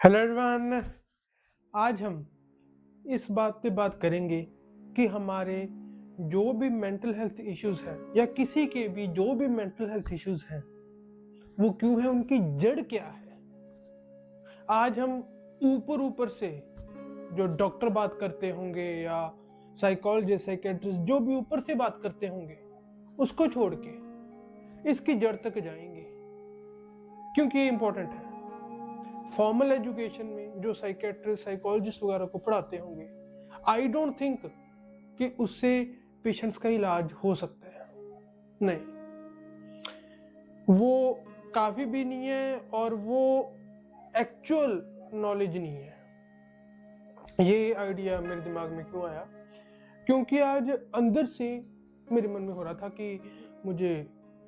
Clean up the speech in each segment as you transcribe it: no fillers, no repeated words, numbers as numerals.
Hello everyone. आज हम इस बात पे बात करेंगे कि हमारे जो भी मेंटल हेल्थ इश्यूज हैं या किसी के भी जो भी मेंटल हेल्थ इश्यूज हैं वो क्यों है, उनकी जड़ क्या है। आज हम ऊपर ऊपर से जो डॉक्टर बात करते होंगे या साइकोलॉजिस्ट साइकेट्रिस्ट जो भी ऊपर से बात करते होंगे उसको छोड़ के इसकी जड़ तक जाएंगे, क्योंकि ये इंपॉर्टेंट है। फॉर्मल एजुकेशन में जो साइकेट्रिस्ट साइकोलॉजिस्ट वगैरह को पढ़ाते होंगे, आई डोंट थिंक कि उससे पेशेंट्स का इलाज हो सकता है। नहीं, वो काफी भी नहीं है और वो एक्चुअल नॉलेज नहीं है। ये आइडिया मेरे दिमाग में क्यों आया, क्योंकि आज अंदर से मेरे मन में हो रहा था कि मुझे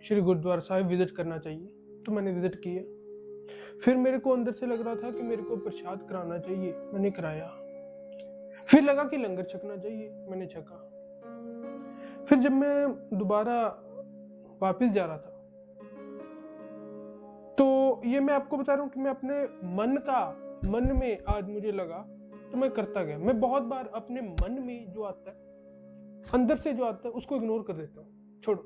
श्री गुरुद्वारा साहिब विजिट करना चाहिए, तो मैंने विजिट किया। फिर मेरे को अंदर से लग रहा था कि मेरे को प्रसाद कराना चाहिए, मैंने कराया। फिर लगा कि लंगर छकना चाहिए, मैंने छका। फिर जब मैं दोबारा वापस जा रहा था तो ये मैं आपको बता रहा हूँ कि मैं अपने मन में आज मुझे लगा तो मैं करता गया। मैं बहुत बार अपने मन में जो आता है, अंदर से जो आता है, उसको इग्नोर कर देता हूँ। छोड़ो,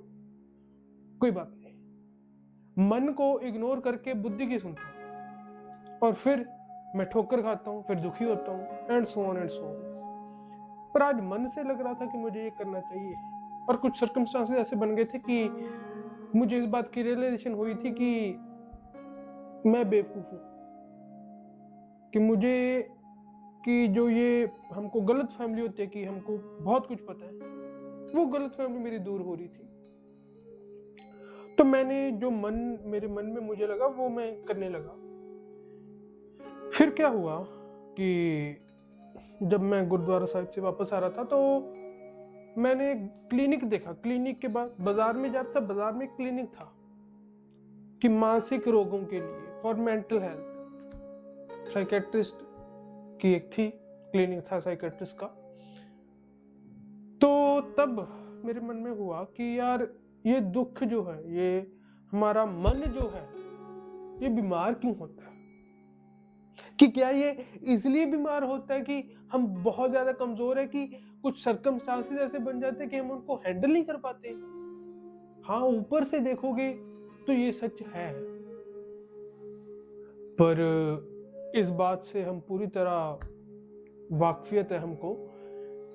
कोई बात नहीं। मन को इग्नोर करके बुद्धि की सुनता हूँ और फिर मैं ठोकर खाता हूँ, फिर दुखी होता हूँ, and so on and so on. पर आज मन से लग रहा था कि मुझे ये करना चाहिए, और कुछ सर्कमस्टांसेस ऐसे बन गए थे कि मुझे इस बात की रियलाइजेशन हुई थी कि मैं बेवकूफ हूँ, कि मुझे कि जो ये हमको गलत फैमिली होती है कि हमको बहुत कुछ पता है, वो गलत फैमिली मेरी दूर हो रही थी। तो मैंने जो मेरे मन में मुझे लगा वो मैं करने लगा। फिर क्या हुआ कि जब मैं गुरुद्वारा साहिब से वापस आ रहा था तो मैंने क्लिनिक देखा। क्लिनिक के बाद बाजार में जा रहा था, बाजार में क्लिनिक था कि मानसिक रोगों के लिए, फॉर मेंटल हेल्थ, साइकेट्रिस्ट की एक थी, क्लिनिक था साइकेट्रिस्ट का। तो तब मेरे मन में हुआ कि यार ये दुख जो है, ये हमारा मन जो है, ये बीमार क्यों होता है? कि क्या ये इसलिए बीमार होता है कि हम बहुत ज्यादा कमजोर है, कि कुछ सर्कमस्टांसेस ऐसे बन जाते हैं कि हम उनको हैंडल नहीं कर पाते? हाँ, ऊपर से देखोगे तो ये सच है, पर इस बात से हम पूरी तरह वाकफियत है हमको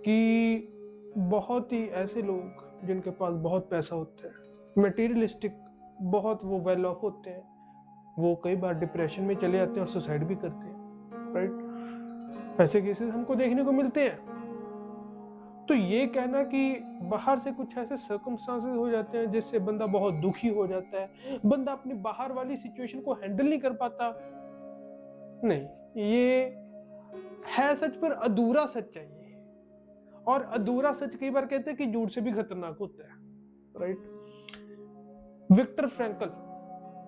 कि बहुत ही ऐसे लोग जिनके पास बहुत पैसा होता है, मटेरियलिस्टिक, बहुत वो वेल ऑफ होते हैं, वो कई बार डिप्रेशन में चले जाते हैं और सुसाइड भी करते हैं। राइट, ऐसे केसेस हमको देखने को मिलते हैं। तो ये कहना कि बाहर से कुछ ऐसे सर्कमस्टांसेस हो जाते हैं जिससे बंदा बहुत दुखी हो जाता है, बंदा अपनी बाहर वाली सिचुएशन को हैंडल नहीं कर पाता, नहीं, ये है सच पर अधूरा सच चाहिए। और अधूरा सच कई बार कहते हैं कि झूठ से भी खतरनाक होता है। राइट, विक्टर फ्रैंकल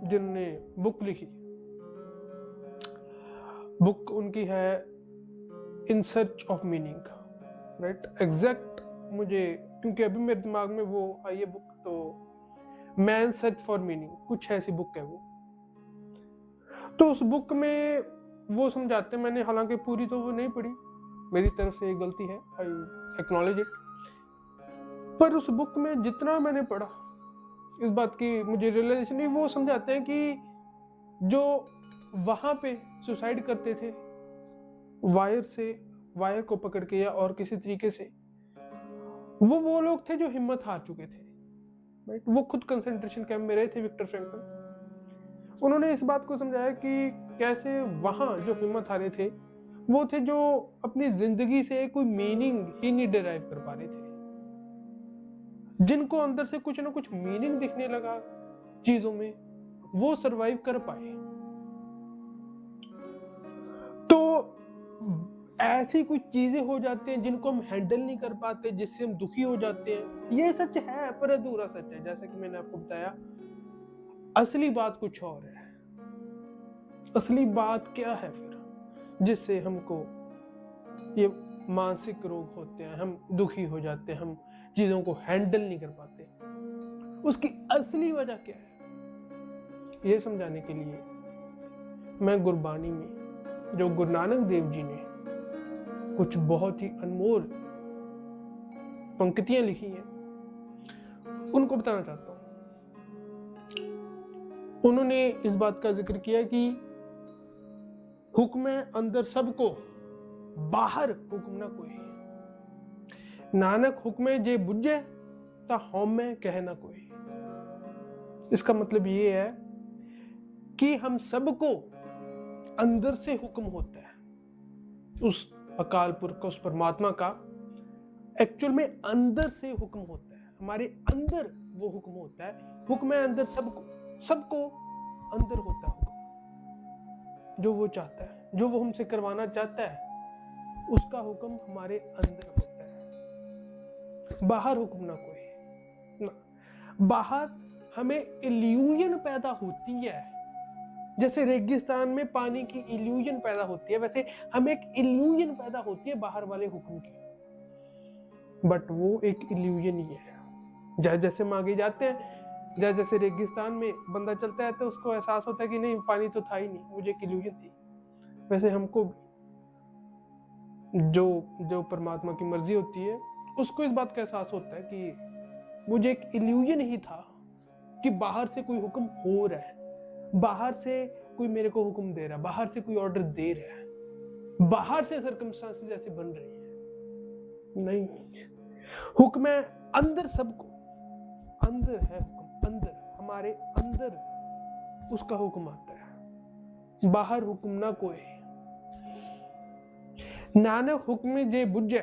जिनने बुक लिखी, बुक उनकी है in search of meaning. Right, exact मुझे, क्योंकि अभी मेरे दिमाग में वो आई है बुक, तो मैन सर्च फॉर मीनिंग, कुछ ऐसी बुक है वो। तो उस बुक में वो समझाते हैं, मैंने हालांकि पूरी तो वो नहीं पढ़ी, मेरी तरफ से एक गलती है, आई एक्नॉलेज इट, पर उस बुक में जितना मैंने पढ़ा इस बात की मुझे रियलाइजेशन नहीं। वो समझाते हैं कि जो वहां पे सुसाइड करते थे वायर को पकड़ के या और किसी तरीके से, वो लोग थे जो हिम्मत हार चुके थे। राइट, वो खुद कंसंट्रेशन कैंप में रहे थे, विक्टर फ्रैंकल। उन्होंने इस बात को समझाया कि कैसे वहां जो हिम्मत हारे थे वो थे जो अपनी जिंदगी से कोई मीनिंग ही नहीं डिराइव कर पा रहे थे, जिनको अंदर से कुछ ना कुछ मीनिंग दिखने लगा चीजों में, वो सरवाइव कर पाए। तो ऐसी कुछ चीजें हो जाती हैं जिनको हम हैंडल नहीं कर पाते, जिससे हम दुखी हो जाते हैं। ये सच है पर अधूरा सच है, जैसा कि मैंने आपको बताया। असली बात कुछ और है। असली बात क्या है फिर जिससे हमको ये मानसिक रोग होते हैं, हम दुखी हो जाते हैं, हम चीजों को हैंडल नहीं कर पाते, उसकी असली वजह क्या है? ये समझाने के लिए मैं गुरबानी में जो गुरु नानक देव जी ने कुछ बहुत ही अनमोल पंक्तियां लिखी हैं, उनको बताना चाहता हूं। उन्होंने इस बात का जिक्र किया कि हुक्म अंदर सबको, बाहर हुक्म ना कोई। नानक हुक्म जे बुझे ता हौमे कह ना कोई। इसका मतलब ये है कि हम सबको अंदर से हुक्म होता है, उस अकाल पुरख का, उस परमात्मा का एक्चुअल में अंदर से हुक्म होता है, हमारे अंदर वो हुक्म होता है। हुक्म है अंदर सबको अंदर होता है हुक्म, जो वो चाहता है, जो वो हमसे करवाना चाहता है, उसका हुक्म हमारे अंदर होता है। बाहर हुक्म ना कोई ना। बाहर हमें इल्यूजन पैदा होती है, जैसे रेगिस्तान में पानी की इल्यूजन पैदा होती है, वैसे हमें एक इल्यूजन पैदा होती है बाहर वाले हुक्म की, बट वो एक इल्यूजन ही है। जैसे जैसे हम आगे जाते हैं, जैसे जैसे रेगिस्तान में बंदा चलता है तो उसको एहसास होता है कि नहीं, पानी तो था ही नहीं, मुझे एक इल्यूजन थी। वैसे हमको जो परमात्मा की मर्जी होती है, उसको इस बात का एहसास होता है कि मुझे एक इल्यूजन ही था कि बाहर से कोई हुक्म हो रहा है, बाहर से कोई मेरे को हुक्म दे रहा है, बाहर से कोई ऑर्डर दे रहा है, बाहर से सर्कमस्टांसेस ऐसे बन रही है। नहीं, हुक्म है अंदर सबको, अंदर है हुक्म, अंदर हमारे अंदर उसका हुक्म आता है, बाहर हुक्म ना कोई। नानक हुक्म जे बुझे,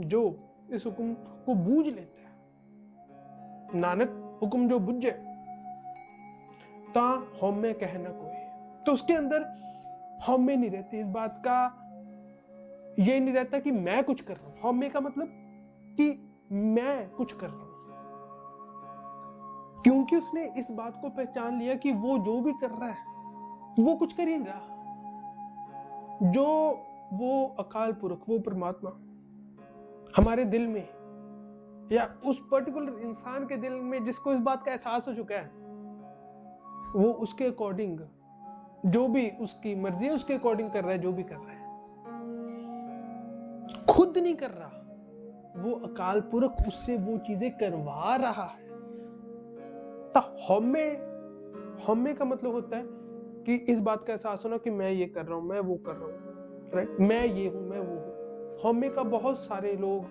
जो इस हुक्म को बूझ लेता है, नानक हुक्म जो बुझे ता हौमे कहना कोई। तो उसके अंदर हौमे नहीं रहती, इस बात का ये नहीं रहता कि मैं कुछ कर रहा हूं। हौमे का मतलब कि मैं कुछ कर रहा हूं, क्योंकि उसने इस बात को पहचान लिया कि वो जो भी कर रहा है वो कुछ कर ही नहीं रहा। जो वो अकाल पुरख, वो परमात्मा हमारे दिल में या उस पर्टिकुलर इंसान के दिल में जिसको इस बात का एहसास हो चुका है, वो उसके अकॉर्डिंग जो भी उसकी मर्जी है उसके अकॉर्डिंग कर रहा है, जो भी कर रहा है। खुद नहीं कर रहा, वो अकाल पुरख उससे वो चीजें करवा रहा है। तो हौमे का मतलब होता है कि इस बात का एहसास होना कि मैं ये कर रहा हूं, मैं वो कर रहा हूं, राइट, मैं ये हूं, मैं वो हूं। हौमे का बहुत सारे लोग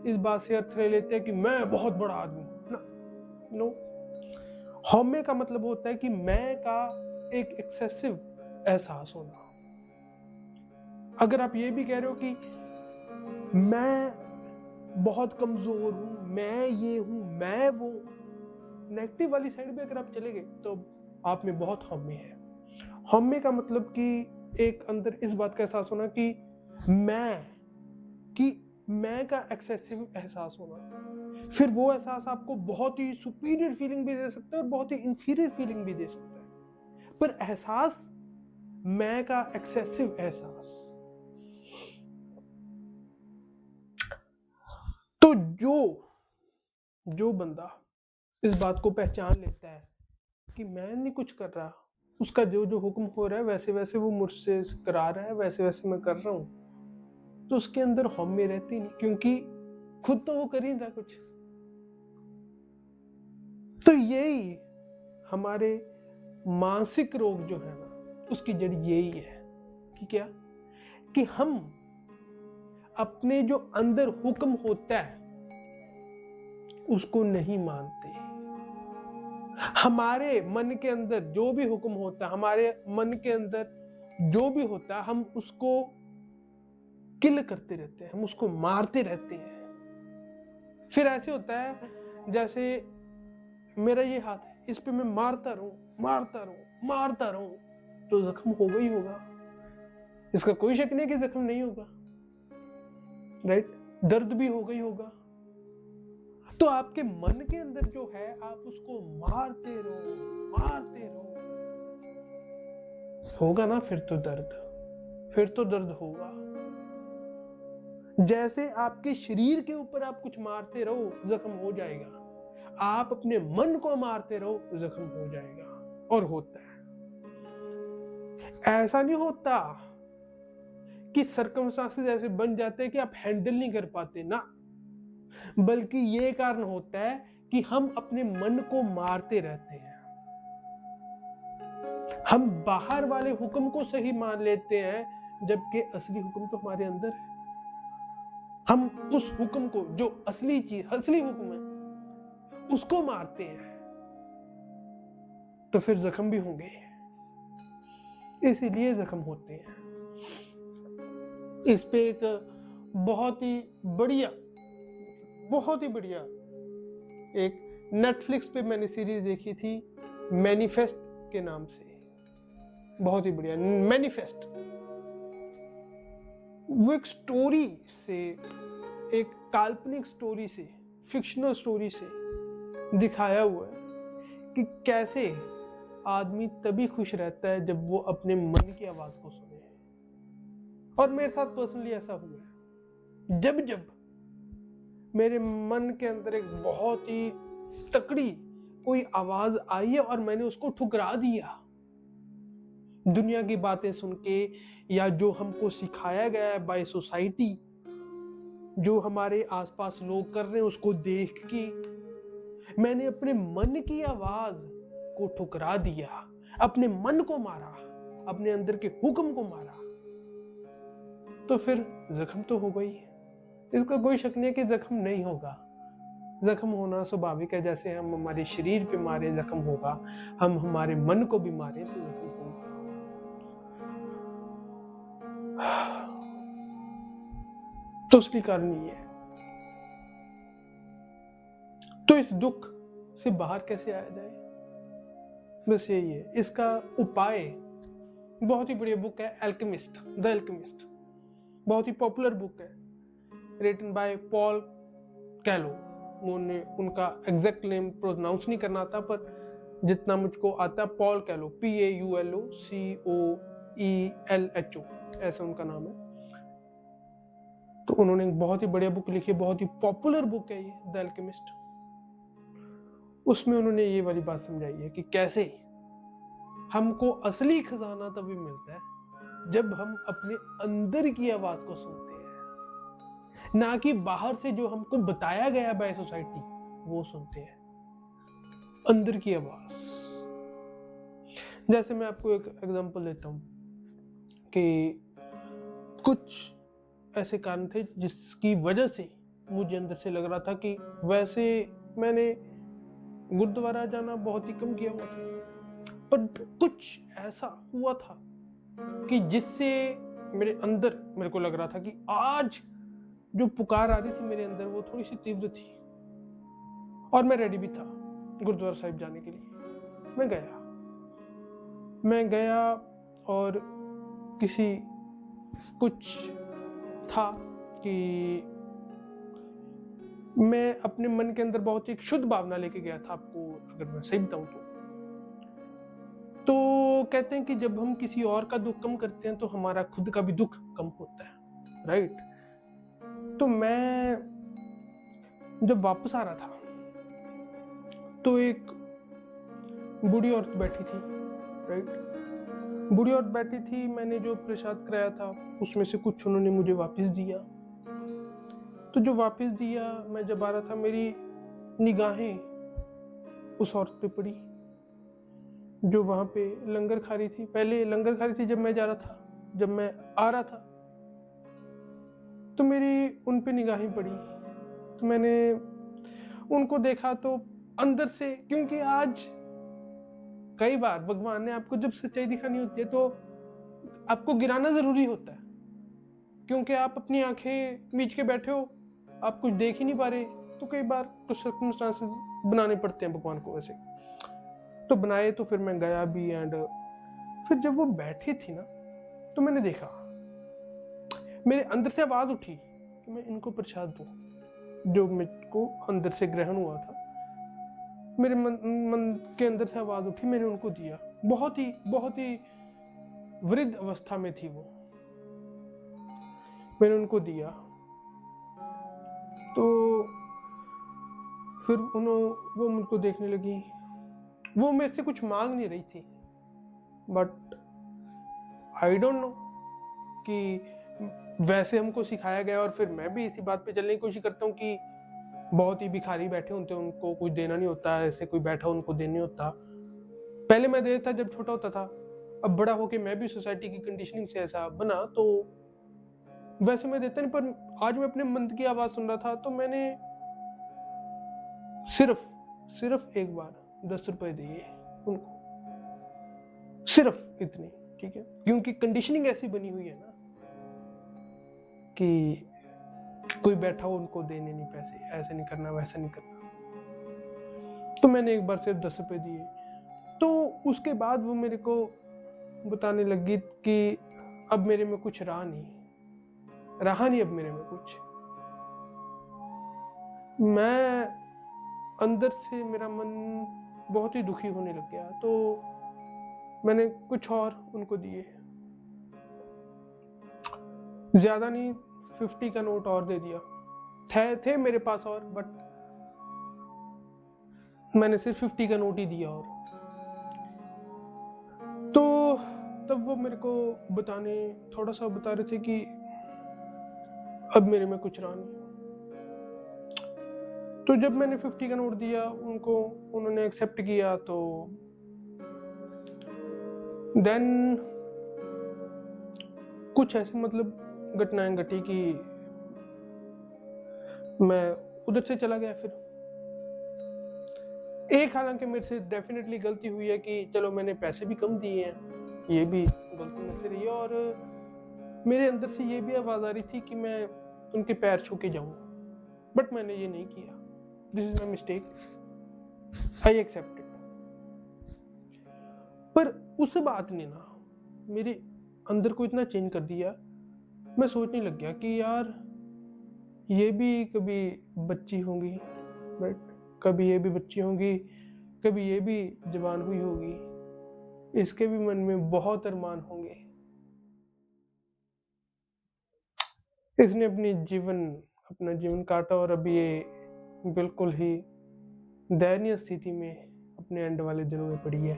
इस बात से अर्थ ले लेते हैं कि मैं बहुत बड़ा आदमी ना। नो, हौमे का मतलब होता है कि मैं का एक एक्सेसिव एहसास होना। अगर आप ये भी कह रहे हो कि मैं बहुत कमजोर हूं, मैं ये हूं, मैं वो, नेगेटिव वाली साइड पे अगर आप चले गए तो आप में बहुत हौमे है। हौमे का मतलब कि एक अंदर इस बात का एहसास होना कि मैं का एक्सेसिव एहसास होना। फिर वो एहसास आपको बहुत ही सुपीरियर फीलिंग भी दे सकता है और बहुत ही इंफीरियर फीलिंग भी दे सकता है, पर एहसास मैं का एक्सेसिव एहसास। तो जो बंदा इस बात को पहचान लेता है कि मैं नहीं कुछ कर रहा, उसका जो जो हुक्म हो रहा है वैसे वैसे वो मुझसे करा रहा है, वैसे वैसे मैं कर रहा हूं, तो उसके अंदर हौमे रहती नहीं, क्योंकि खुद तो वो कर ही नहीं रहा कुछ। तो यही हमारे मानसिक रोग जो है ना, उसकी जड़ यही है कि क्या, कि हम अपने जो अंदर हुक्म होता है उसको नहीं मानते। हमारे मन के अंदर जो भी हुक्म होता है, हमारे मन के अंदर जो भी होता है, हम उसको किल करते रहते हैं, हम उसको मारते रहते हैं। फिर ऐसे होता है जैसे मेरा ये हाथ है, इस पे मैं मारता रहूं तो जख्म होगा ही होगा, इसका कोई शक नहीं कि जख्म नहीं होगा, राइट, दर्द भी होगा ही होगा। तो आपके मन के अंदर जो है आप उसको मारते रहो, होगा ना फिर तो दर्द होगा। जैसे आपके शरीर के ऊपर आप कुछ मारते रहो जख्म हो जाएगा, आप अपने मन को मारते रहो जख्म हो जाएगा, और होता है। ऐसा नहीं होता कि सर्कमस्टांसेस ऐसे बन जाते हैं कि आप हैंडल नहीं कर पाते ना, बल्कि ये कारण होता है कि हम अपने मन को मारते रहते हैं। हम बाहर वाले हुक्म को सही मान लेते हैं, जबकि असली हुक्म तो हमारे अंदर है। हम उस हुक्म को, जो असली चीज, असली हुक्म है, उसको मारते हैं, तो फिर जख्म भी होंगे। इसीलिए जख्म होते हैं। इस पे एक बहुत ही बढ़िया एक नेटफ्लिक्स पे मैंने सीरीज देखी थी, मैनिफेस्ट के नाम से। बहुत ही बढ़िया मैनिफेस्ट। वो एक स्टोरी से, एक काल्पनिक स्टोरी से, फिक्शनल स्टोरी से दिखाया हुआ है कि कैसे आदमी तभी खुश रहता है जब वो अपने मन की आवाज को सुने। और मेरे साथ पर्सनली ऐसा हुआ है। जब जब मेरे मन के अंदर एक बहुत ही तकड़ी कोई आवाज आई है और मैंने उसको ठुकरा दिया, दुनिया की बातें सुन के, या जो हमको सिखाया गया है बाय सोसाइटी, जो हमारे आसपास लोग कर रहे हैं उसको देख के, मैंने अपने मन की आवाज को ठुकरा दिया, अपने मन को मारा, अपने अंदर के हुक्म को मारा, तो फिर जख्म तो हो गई। इसका कोई शक नहीं है कि जख्म नहीं होगा। जख्म होना स्वाभाविक है। जैसे हम हमारे शरीर पे मारे जख्म होगा, हम हमारे मन को भी मारे तो जख्म होगा। तो उसकी कारण ये है। तो इस दुख से बाहर कैसे आया जाए, बस यही है इसका उपाय। बहुत ही बढ़िया बुक है एल्केमिस्ट, द एल्केमिस्ट। बहुत ही पॉपुलर बुक है, रिटन बाय पॉल कैलो। मुझे उनका एग्जैक्ट नेम प्रोनाउंस नहीं करना आता, पर जितना मुझको आता है, पॉल कैलो, PAULOCOELHO, ऐसा उनका नाम है। तो उन्होंने एक बहुत ही बढ़िया बुक लिखी है, बहुत ही पॉपुलर बुक है ये, द एल्केमिस्ट। उसमें उन्होंने ये वाली बात समझाई है कि कैसे हमको असली खजाना तभी मिलता है जब हम अपने अंदर की आवाज को सुनते हैं, ना कि बाहर से जो हमको बताया गया बाय सोसाइटी वो सुनते हैं। अंदर की आवाज। जैसे मैं आपको एक एग्जांपल देता हूं कि कुछ ऐसे कारण थे जिसकी वजह से मुझे अंदर से लग रहा था कि, वैसे मैंने गुरुद्वारा जाना बहुत ही कम किया हुआ था, पर कुछ ऐसा हुआ था कि जिससे मेरे अंदर मेरे को लग रहा था कि आज जो पुकार आ रही थी मेरे अंदर वो थोड़ी सी तीव्र थी, और मैं रेडी भी था गुरुद्वारा साहिब जाने के लिए। मैं गया और कुछ था कि मैं अपने मन के अंदर बहुत ही एक शुद्ध भावना लेके गया था, आपको अगर मैं सही बताऊं तो कहते हैं कि जब हम किसी और का दुख कम करते हैं तो हमारा खुद का भी दुख कम होता है, राइट। तो मैं जब वापस आ रहा था तो एक बूढ़ी औरत बैठी थी, राइट। बूढ़ी औरत बैठी थी, मैंने जो प्रसाद कराया था उसमें से कुछ उन्होंने मुझे वापस दिया। तो जो वापस दिया, मैं जब आ रहा था मेरी निगाहें उस औरत पे पड़ी जो वहां पे लंगर खा रही थी। पहले लंगर खा रही थी जब मैं जा रहा था, जब मैं आ रहा था तो मेरी उन पे निगाहें पड़ी। तो मैंने उनको देखा तो अंदर से, क्योंकि आज कई बार भगवान ने आपको जब सच्चाई दिखानी होती है तो आपको गिराना जरूरी होता है, क्योंकि आप अपनी आंखें मीच के बैठे हो, आप कुछ देख ही नहीं पा रहे, तो कई बार कुछ सर्कमस्टांसेस बनाने पड़ते हैं भगवान को। वैसे तो बनाए, तो फिर मैं गया भी, एंड फिर जब वो बैठी थी ना तो मैंने देखा, मेरे अंदर से आवाज उठी कि मैं इनको प्रसाद दूं, जो मुझको अंदर से ग्रहण हुआ था। मेरे मन के अंदर से आवाज उठी, मैंने उनको दिया। बहुत ही वृद्ध अवस्था में थी वो, मैंने उनको दिया। तो फिर वो मुझको देखने लगी। वो मेरे से कुछ मांग नहीं रही थी, बट आई डोंट नो कि वैसे हमको सिखाया गया और फिर मैं भी इसी बात पे चलने की कोशिश करता हूँ कि बहुत ही भिखारी बैठे होते हैं, उनको कुछ देना नहीं होता, ऐसे कोई बैठा उनको देना नहीं होता। पहले मैं देता जब छोटा होता था, अब बड़ा होके मैं भी सोसाइटी की कंडीशनिंग से ऐसा बना, तो वैसे मैं देता नहीं। पर आज मैं अपने मन की आवाज सुन रहा था, तो मैंने सिर्फ एक बार 10 रुपए दिए उनको, सिर्फ इतनी, ठीक है, क्योंकि कंडीशनिंग ऐसी बनी हुई है ना कि कोई बैठा हो उनको देने नहीं पैसे, ऐसे नहीं करना वैसे नहीं करना। तो मैंने एक बार सिर्फ 10 रुपए दिए। तो उसके बाद वो मेरे को बताने लगी कि अब मेरे में कुछ रहा नहीं अब मेरे में कुछ। मैं अंदर से मेरा मन बहुत ही दुखी होने लग गया, तो मैंने कुछ और उनको दिए, ज्यादा नहीं, 50 का नोट और दे दिया। थे मेरे पास और, बट मैंने सिर्फ 50 का नोट ही दिया। और तो तब वो मेरे को थोड़ा सा बता रहे थे कि अब मेरे में कुछ रहा नहीं। तो जब मैंने 50 का नोट दिया उनको, उन्होंने एक्सेप्ट किया, तो देन कुछ ऐसे मतलब घटनाएं घटी कि मैं उधर से चला गया। फिर हालांकि मेरे से डेफिनेटली गलती हुई है कि चलो मैंने पैसे भी कम दिए हैं, ये भी गलती मेरे से रही है। और मेरे अंदर से ये भी आवाज आ रही थी कि मैं उनके पैर छू के जाऊं, बट मैंने ये नहीं किया। This is my mistake, I accept it. पर उस बात ने ना मेरे अंदर को इतना चेंज कर दिया, मैं सोचने लग गया कि यार ये भी कभी बच्ची होंगी, बट कभी ये भी बच्ची होंगी, कभी ये भी जवान हुई होगी, इसके भी मन में बहुत अरमान होंगे। इसने अपना जीवन काटा और अभी ये बिल्कुल ही दयनीय स्थिति में अपने एंड वाले दिनों में पड़ी है।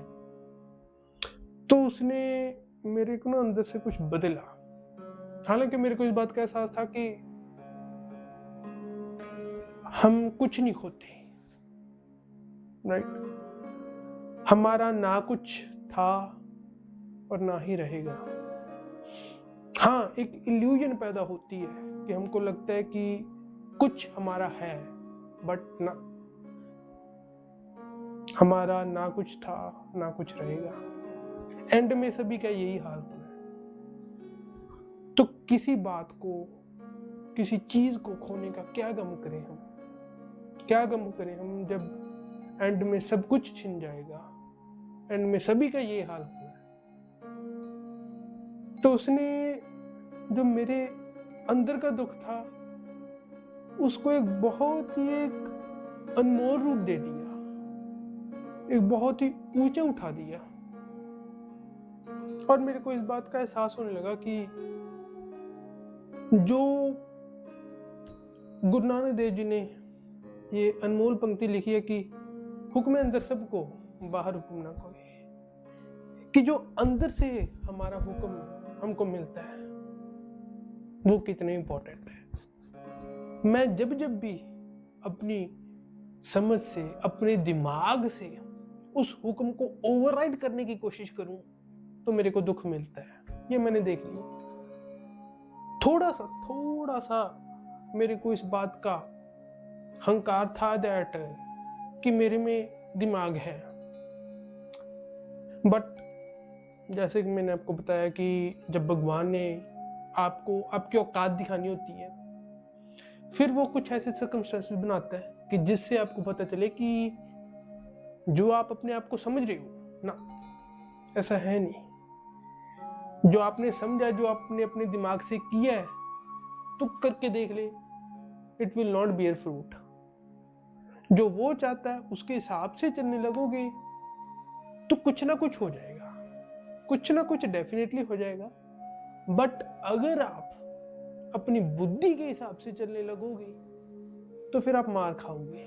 तो उसने मेरे को ना अंदर से कुछ बदला। हालांकि मेरे को इस बात का एहसास था कि हम कुछ नहीं खोते, राइट। हमारा ना कुछ था और ना ही रहेगा। हाँ, एक इल्यूजन पैदा होती है कि हमको लगता है कि कुछ हमारा है, बट ना, हमारा ना कुछ था ना कुछ रहेगा। एंड में सभी का यही हाल होना है। तो किसी बात को, किसी चीज को खोने का क्या गम करें हम जब एंड में सब कुछ छिन जाएगा। एंड में सभी का ये हाल होना है। तो उसने जो मेरे अंदर का दुख था उसको एक बहुत ही एक अनमोल रूप दे दिया, एक बहुत ही ऊंचे उठा दिया। और मेरे को इस बात का एहसास होने लगा कि जो गुरु नानक देव जी ने ये अनमोल पंक्ति लिखी है कि हुक्म अंदर सबको बाहर हुक्म ना कोई, कि जो अंदर से हमारा हुक्म हमको मिलता है वो कितना इंपॉर्टेंट है। मैं जब भी अपनी समझ से, अपने दिमाग से उस हुक्म को ओवरराइड करने की कोशिश करूं तो मेरे को दुख मिलता है। ये मैंने देख लिया। थोड़ा सा मेरे को इस बात का हंकार था दैट कि मेरे में दिमाग है, बट जैसे कि मैंने आपको बताया कि जब भगवान ने आपको आपकी औकात दिखानी होती है, फिर वो कुछ ऐसे सर्कमस्टेंसेस बनाता है कि जिससे आपको पता चले कि जो आप अपने आप को समझ रहे हो ना, ऐसा है नहीं। जो आपने समझा, जो आपने अपने दिमाग से किया है, तो करके देख ले, it will not bear fruit. जो वो चाहता है उसके हिसाब से चलने लगोगे तो कुछ ना कुछ हो जाएगा, कुछ ना कुछ डेफिनेटली हो जाएगा। बट अगर आप अपनी बुद्धि के हिसाब से चलने लगोगे तो फिर आप मार खाओगे।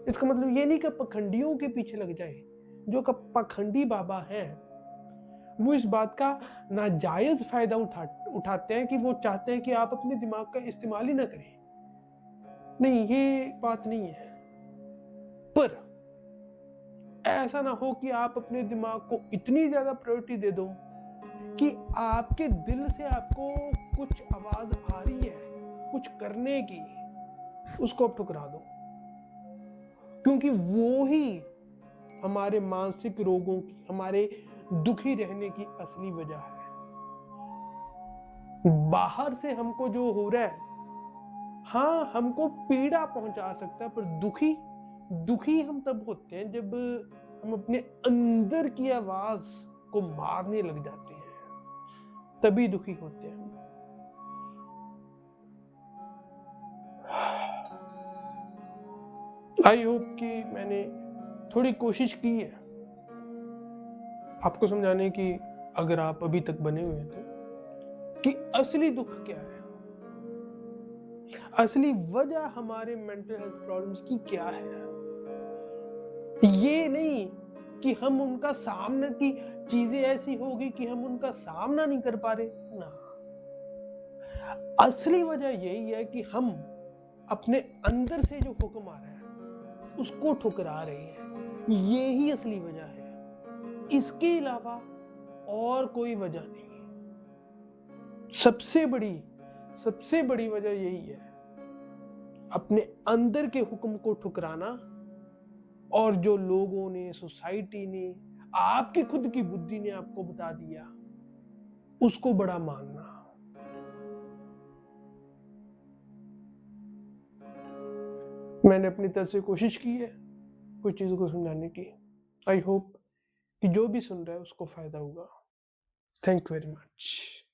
इसका मतलब ये नहीं कि पखंडियों के पीछे लग जाए। जो पखंडी बाबा हैं वो इस बात का नाजायज फायदा उठाते हैं कि वो चाहते हैं कि आप अपने दिमाग का इस्तेमाल ही ना करें। नहीं, ये बात नहीं है। पर ऐसा ना हो कि आप अपने दिमाग को इतनी ज्यादा प्रायोरिटी दे दो कि आपके दिल से आपको कुछ आवाज आ रही है कुछ करने की, उसको आप ठुकरा दो, क्योंकि वो ही हमारे मानसिक रोगों की, हमारे दुखी रहने की असली वजह है। बाहर से हमको जो हो रहा है, हाँ, हमको पीड़ा पहुंचा सकता है, पर दुखी हम तब होते हैं जब हम अपने अंदर की आवाज को मारने लग जाते हैं, तभी दुखी होते हैं। आई होप कि मैंने थोड़ी कोशिश की है आपको समझाने की, अगर आप अभी तक बने हुए हैं तो, कि असली दुख क्या है, असली वजह हमारे मेंटल हेल्थ प्रॉब्लम्स की क्या है। ये नहीं कि हम उनका सामना की चीजें ऐसी होगी कि हम उनका सामना नहीं कर पा रहे ना, असली वजह यही है कि हम अपने अंदर से जो हुक्म आ रहा है उसको ठुकरा रहे हैं, ये ही असली वजह है। इसके अलावा और कोई वजह नहीं। सबसे बड़ी वजह यही है, अपने अंदर के हुक्म को ठुकराना, और जो लोगों ने, सोसाइटी ने, आपकी खुद की बुद्धि ने आपको बता दिया उसको बड़ा मानना। मैंने अपनी तरफ से कोशिश की है कुछ चीजों को समझाने की। आई होप कि जो भी सुन रहा है उसको फायदा होगा। Thank you very much.